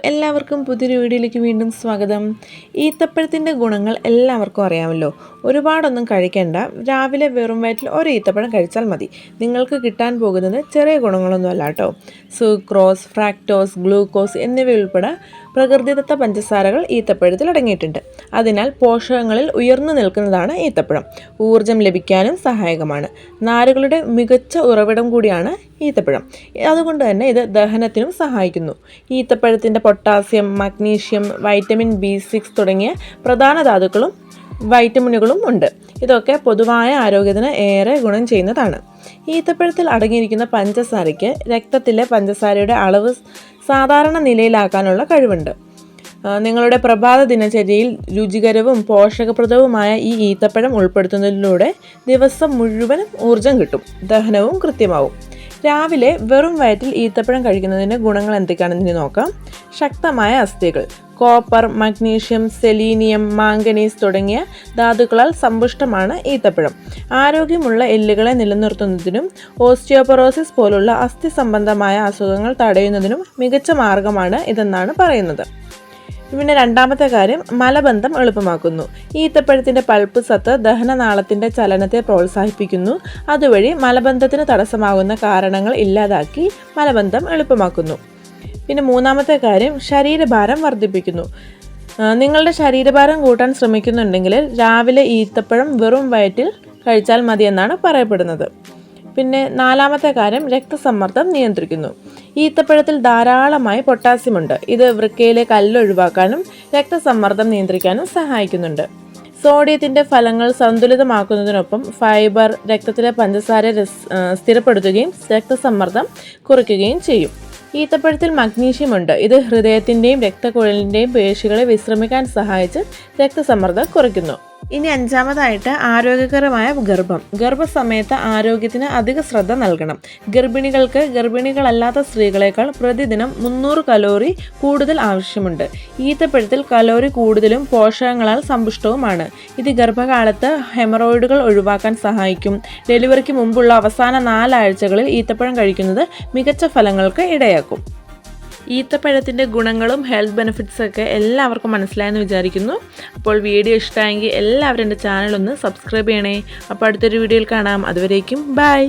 എല്ലാവർക്കും പുതിയൊരു വീഡിയോയിലേക്ക് വീണ്ടും സ്വാഗതം. ഈത്തപ്പഴത്തിൻ്റെ ഗുണങ്ങൾ എല്ലാവർക്കും അറിയാമല്ലോ. ഒരുപാടൊന്നും കഴിക്കേണ്ട, രാവിലെ വെറും വയറ്റിൽ ഒരു ഈത്തപ്പഴം കഴിച്ചാൽ മതി. നിങ്ങൾക്ക് കിട്ടാൻ പോകുന്നത് ചെറിയ ഗുണങ്ങളൊന്നുമല്ല കേട്ടോ. സുക്രോസ്, ഫ്രാക്ടോസ്, ഗ്ലൂക്കോസ് എന്നിവയുൾപ്പെടെ പ്രകൃതിദത്ത പഞ്ചസാരകൾ ഈത്തപ്പഴത്തിൽ അടങ്ങിയിട്ടുണ്ട്. അതിനാൽ പോഷകങ്ങളിൽ ഉയർന്നു നിൽക്കുന്നതാണ് ഈത്തപ്പഴം. ഊർജം ലഭിക്കാനും സഹായകമാണ്. നാരുകളുടെ മികച്ച ഉറവിടം കൂടിയാണ് ഈത്തപ്പഴം. അതുകൊണ്ട് തന്നെ ഇത് ദഹനത്തിനും സഹായിക്കുന്നു. ഈത്തപ്പഴത്തിൻ്റെ പൊട്ടാസ്യം, മഗ്നീഷ്യം, വൈറ്റമിൻ B6 തുടങ്ങിയ പ്രധാന ധാതുക്കളും വൈറ്റമിനുകളും ഉണ്ട്. ഇതൊക്കെ പൊതുവായ ആരോഗ്യത്തിന് ഏറെ ഗുണം ചെയ്യുന്നതാണ്. ഈത്തപ്പഴത്തിൽ അടങ്ങിയിരിക്കുന്ന പഞ്ചസാരയ്ക്ക് രക്തത്തിലെ പഞ്ചസാരയുടെ അളവ് സാധാരണ നിലയിലാക്കാനുള്ള കഴിവുണ്ട്. നിങ്ങളുടെ പ്രഭാത ദിനചര്യയിൽ രുചികരവും പോഷകപ്രദവുമായ ഈ ഈത്തപ്പഴം ഉൾപ്പെടുത്തുന്നതിലൂടെ ദിവസം മുഴുവനും ഊർജം കിട്ടും, ദഹനവും കൃത്യമാവും. രാവിലെ വെറും വയറ്റിൽ ഈത്തപ്പഴം കഴിക്കുന്നതിൻ്റെ ഗുണങ്ങൾ എന്തൊക്കെയാണെന്ന് നോക്കാം. ശക്തമായ അസ്ഥികൾ. കോപ്പർ, മഗ്നീഷ്യം, സെലീനിയം, മാംഗനീസ് തുടങ്ങിയ ധാതുക്കളാൽ സമ്പുഷ്ടമാണ് ഈത്തപ്പഴം. ആരോഗ്യമുള്ള എല്ലുകളെ നിലനിർത്തുന്നതിനും ഓസ്റ്റിയോപൊറോസിസ് പോലുള്ള അസ്ഥി സംബന്ധമായ അസുഖങ്ങൾ തടയുന്നതിനും മികച്ച മാർഗമാണ് ഇതെന്നാണ് പറയുന്നത്. പിന്നെ രണ്ടാമത്തെ കാര്യം, മലബന്ധം എളുപ്പമാക്കുന്നു. ഈത്തപ്പഴത്തിൻ്റെ പൾപ്പ് സത്ത് ദഹനനാളത്തിൻ്റെ ചലനത്തെ പ്രോത്സാഹിപ്പിക്കുന്നു. അതുവഴി മലബന്ധത്തിന് തടസ്സമാകുന്ന കാരണങ്ങൾ ഇല്ലാതാക്കി മലബന്ധം എളുപ്പമാക്കുന്നു. പിന്നെ മൂന്നാമത്തെ കാര്യം, ശരീരഭാരം വർദ്ധിപ്പിക്കുന്നു. നിങ്ങളുടെ ശരീരഭാരം കൂട്ടാൻ ശ്രമിക്കുന്നുണ്ടെങ്കിൽ രാവിലെ ഈത്തപ്പഴം വെറും വയറ്റിൽ കഴിച്ചാൽ മതിയെന്നാണ് പറയപ്പെടുന്നത്. പിന്നെ നാലാമത്തെ കാര്യം, രക്തസമ്മർദ്ദം നിയന്ത്രിക്കുന്നു. ഈത്തപ്പഴത്തിൽ ധാരാളമായി പൊട്ടാസ്യമുണ്ട്. ഇത് വൃക്കയിലെ കല്ല് ഒഴിവാക്കാനും രക്തസമ്മർദ്ദം നിയന്ത്രിക്കാനും സഹായിക്കുന്നുണ്ട്. സോഡിയത്തിൻ്റെ ഫലങ്ങൾ സന്തുലിതമാക്കുന്നതിനൊപ്പം ഫൈബർ രക്തത്തിലെ പഞ്ചസാര സ്ഥിരപ്പെടുത്തുകയും രക്തസമ്മർദ്ദം കുറയ്ക്കുകയും ചെയ്യും. ഈത്തപ്പഴത്തിൽ മഗ്നീഷ്യം ഉണ്ട്. ഇത് ഹൃദയത്തിൻ്റെയും രക്തക്കുഴലിൻ്റെയും പേശികളെ വിശ്രമിക്കാൻ സഹായിച്ച് രക്തസമ്മർദ്ദം കുറയ്ക്കുന്നു. ഇനി അഞ്ചാമതായിട്ട്, ആരോഗ്യകരമായ ഗർഭം. ഗർഭസമയത്ത് ആരോഗ്യത്തിന് അധിക ശ്രദ്ധ നൽകണം. ഗർഭിണികളല്ലാത്ത സ്ത്രീകളെക്കാൾ പ്രതിദിനം 300 കലോറി കൂടുതൽ ആവശ്യമുണ്ട്. ഈത്തപ്പഴത്തിൽ കലോറി കൂടുതലും പോഷകങ്ങളാൽ സമ്പുഷ്ടവുമാണ്. ഇത് ഗർഭകാലത്ത് ഹെമറോയിഡുകൾ ഒഴിവാക്കാൻ സഹായിക്കും. ഡെലിവറിക്ക് മുമ്പുള്ള അവസാന 4 ആഴ്ചകളിൽ ഈത്തപ്പഴം കഴിക്കുന്നത് മികച്ച ഫലങ്ങൾക്ക് ഇടയാക്കും. ഈത്തപ്പഴത്തിൻ്റെ ഗുണങ്ങളും ഹെൽത്ത് ബെനിഫിറ്റ്സൊക്കെ എല്ലാവർക്കും മനസ്സിലായെന്ന് വിചാരിക്കുന്നു. അപ്പോൾ വീഡിയോ ഇഷ്ടമായെങ്കിൽ എല്ലാവരും എൻ്റെ ചാനലൊന്ന് സബ്സ്ക്രൈബ് ചെയ്യണേ. അപ്പോൾ അടുത്തൊരു വീഡിയോയിൽ കാണാം. അതുവരേക്കും ബൈ.